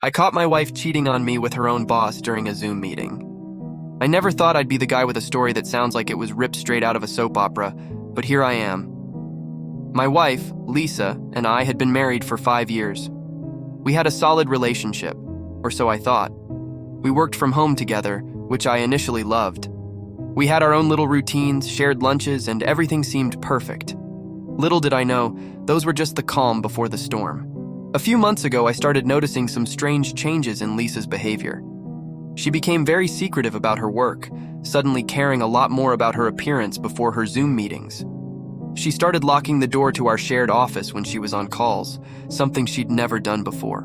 I caught my wife cheating on me with her own boss during a Zoom meeting. I never thought I'd be the guy with a story that sounds like it was ripped straight out of a soap opera, but here I am. My wife, Lisa, and I had been married for 5 years. We had a solid relationship, or so I thought. We worked from home together, which I initially loved. We had our own little routines, shared lunches, and everything seemed perfect. Little did I know, those were just the calm before the storm. A few months ago, I started noticing some strange changes in Lisa's behavior. She became very secretive about her work, suddenly caring a lot more about her appearance before her Zoom meetings. She started locking the door to our shared office when she was on calls, something she'd never done before.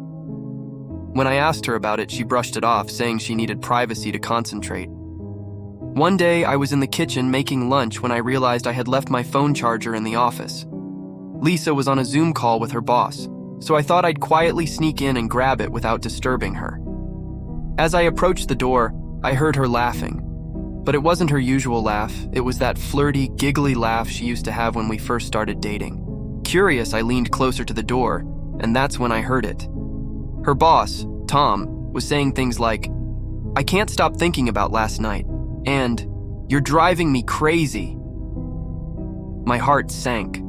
When I asked her about it, she brushed it off, saying she needed privacy to concentrate. One day, I was in the kitchen making lunch when I realized I had left my phone charger in the office. Lisa was on a Zoom call with her boss, so I thought I'd quietly sneak in and grab it without disturbing her. As I approached the door, I heard her laughing. But it wasn't her usual laugh, it was that flirty, giggly laugh she used to have when we first started dating. Curious, I leaned closer to the door, and that's when I heard it. Her boss, Tom, was saying things like, "I can't stop thinking about last night," and "You're driving me crazy." My heart sank.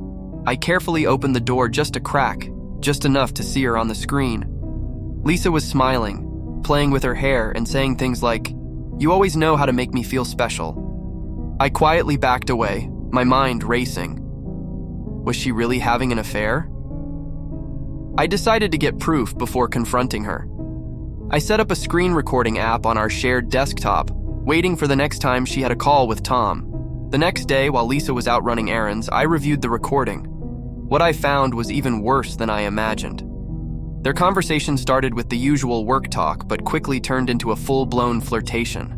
I carefully opened the door just a crack, just enough to see her on the screen. Lisa was smiling, playing with her hair and saying things like, "You always know how to make me feel special." I quietly backed away, my mind racing. Was she really having an affair? I decided to get proof before confronting her. I set up a screen recording app on our shared desktop, waiting for the next time she had a call with Tom. The next day, while Lisa was out running errands, I reviewed the recording. What I found was even worse than I imagined. Their conversation started with the usual work talk, but quickly turned into a full-blown flirtation.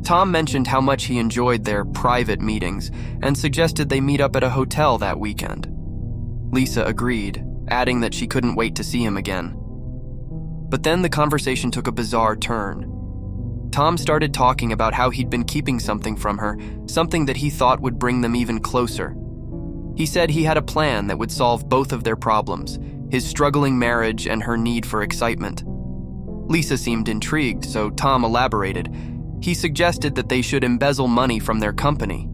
Tom mentioned how much he enjoyed their private meetings and suggested they meet up at a hotel that weekend. Lisa agreed, adding that she couldn't wait to see him again. But then the conversation took a bizarre turn. Tom started talking about how he'd been keeping something from her, something that he thought would bring them even closer. He said he had a plan that would solve both of their problems, his struggling marriage and her need for excitement. Lisa seemed intrigued, so Tom elaborated. He suggested that they should embezzle money from their company.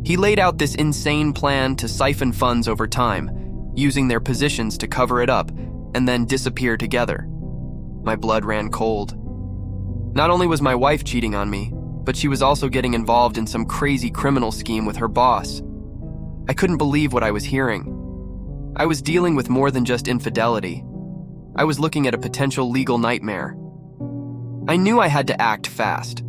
He laid out this insane plan to siphon funds over time, using their positions to cover it up, and then disappear together. My blood ran cold. Not only was my wife cheating on me, but she was also getting involved in some crazy criminal scheme with her boss. I couldn't believe what I was hearing. I was dealing with more than just infidelity. I was looking at a potential legal nightmare. I knew I had to act fast.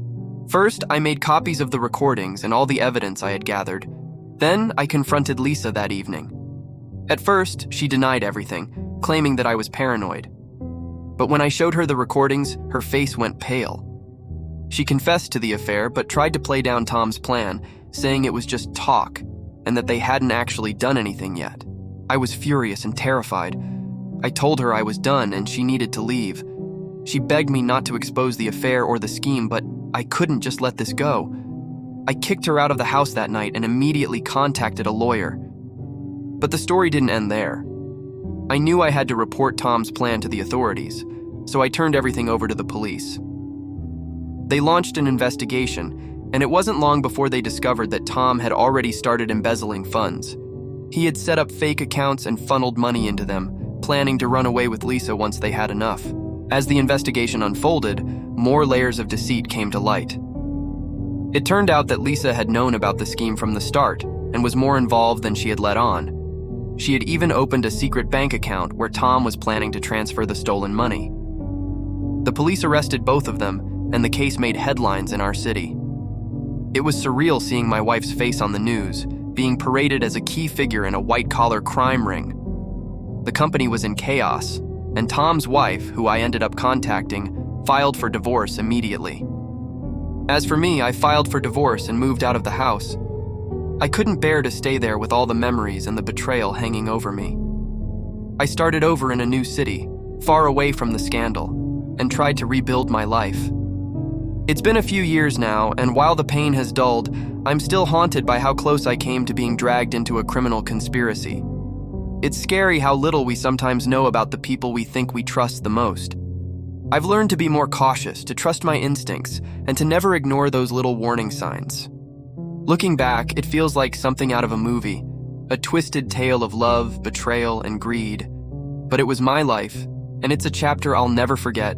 First, I made copies of the recordings and all the evidence I had gathered. Then, I confronted Lisa that evening. At first, she denied everything, claiming that I was paranoid. But when I showed her the recordings, her face went pale. She confessed to the affair, but tried to play down Tom's plan, saying it was just talk, and that they hadn't actually done anything yet. I was furious and terrified. I told her I was done and she needed to leave. She begged me not to expose the affair or the scheme, but I couldn't just let this go. I kicked her out of the house that night and immediately contacted a lawyer. But the story didn't end there. I knew I had to report Tom's plan to the authorities, so I turned everything over to the police. They launched an investigation, and it wasn't long before they discovered that Tom had already started embezzling funds. He had set up fake accounts and funneled money into them, planning to run away with Lisa once they had enough. As the investigation unfolded, more layers of deceit came to light. It turned out that Lisa had known about the scheme from the start and was more involved than she had let on. She had even opened a secret bank account where Tom was planning to transfer the stolen money. The police arrested both of them, and the case made headlines in our city. It was surreal seeing my wife's face on the news, being paraded as a key figure in a white-collar crime ring. The company was in chaos, and Tom's wife, who I ended up contacting, filed for divorce immediately. As for me, I filed for divorce and moved out of the house. I couldn't bear to stay there with all the memories and the betrayal hanging over me. I started over in a new city, far away from the scandal, and tried to rebuild my life. It's been a few years now, and while the pain has dulled, I'm still haunted by how close I came to being dragged into a criminal conspiracy. It's scary how little we sometimes know about the people we think we trust the most. I've learned to be more cautious, to trust my instincts, and to never ignore those little warning signs. Looking back, it feels like something out of a movie, a twisted tale of love, betrayal, and greed. But it was my life, and it's a chapter I'll never forget.